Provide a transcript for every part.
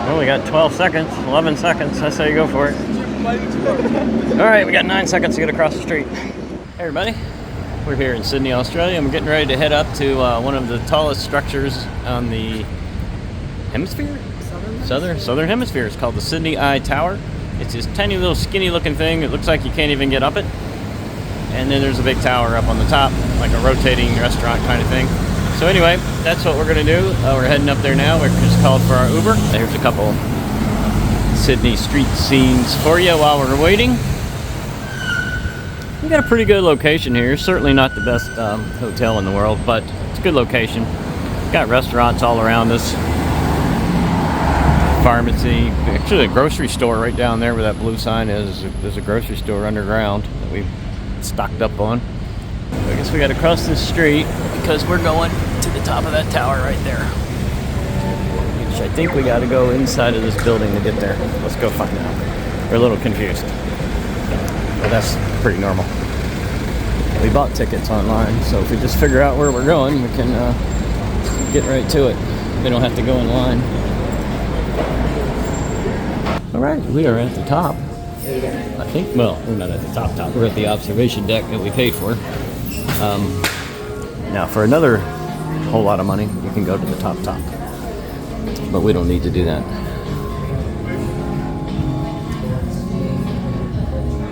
Well, we got 12 seconds, 11 seconds. I say go for it. All right, we got 9 seconds to get across the street. Hey, everybody. We're here in Sydney, Australia, and we're getting ready to head up to one of the tallest structures on the hemisphere? Southern hemisphere. It's called the Sydney Eye Tower. It's this tiny little skinny looking thing. It looks like you can't even get up it. And then there's a big tower up on the top, like a rotating restaurant kind of thing. So anyway, that's what we're going to do. We're heading up there now. We're just called for our Uber. Here's a couple Sydney street scenes for you while we're waiting. We got a pretty good location here. Certainly not the best hotel in the world, but it's a good location. Got restaurants all around us. Pharmacy. Actually, a grocery store right down there where that blue sign is. There's a grocery store underground that we stocked up on. I guess we got to cross this street because we're going to the top of that tower right there. Which I think we got to go inside of this building to get there. Let's go find out. We're a little confused. Well, that's pretty normal. We bought tickets online, so if we just figure out where we're going, we can get right to it. We don't have to go in line. All right, we are at the top. I think, well, we're not at the top. We're at the observation deck that we paid for. Now, for another whole lot of money, you can go to the top. But we don't need to do that.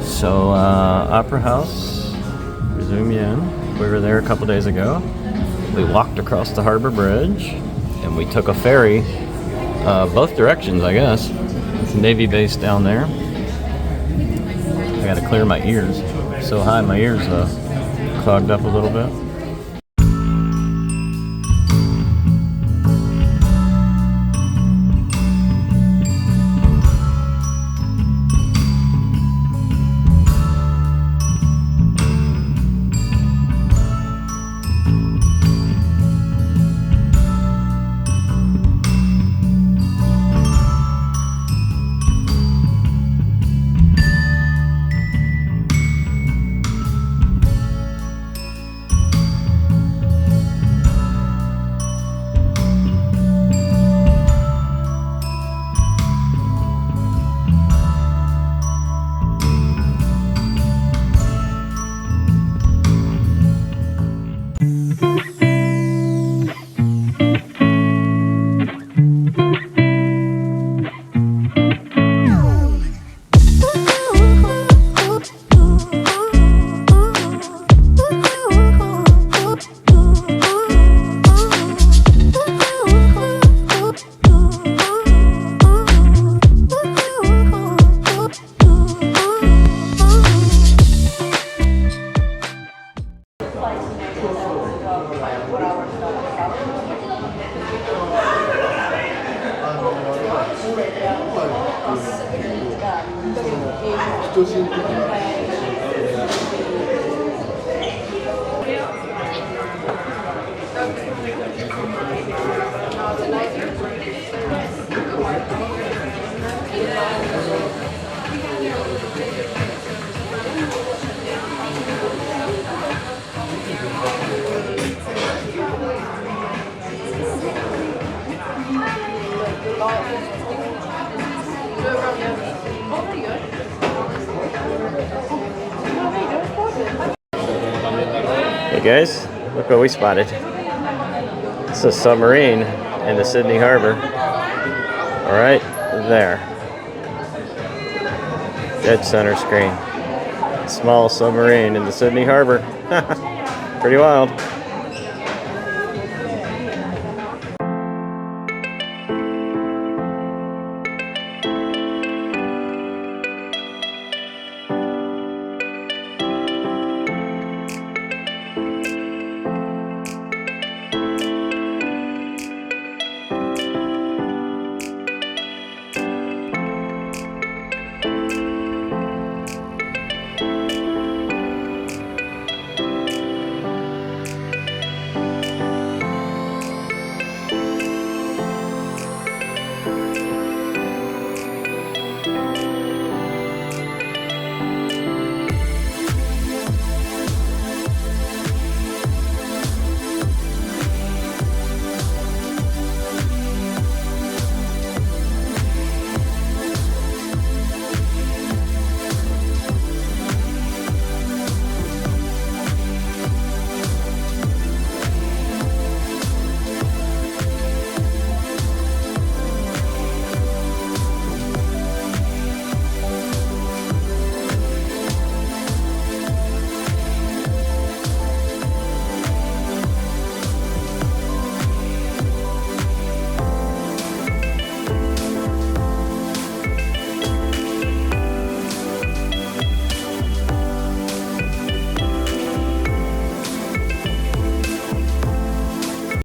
So, Opera House, 𝐒𝐮𝐩𝐸. We were there a couple days ago. We walked across the Harbor Bridge, and we took a ferry, both directions, I guess. It's a Navy base down there. I gotta clear my ears. So high, my ears clogged up a little bit. Hey guys, look what we spotted. It's a submarine in the Sydney Harbor. Right there. Dead center screen. Small submarine in the Sydney Harbor. Pretty wild.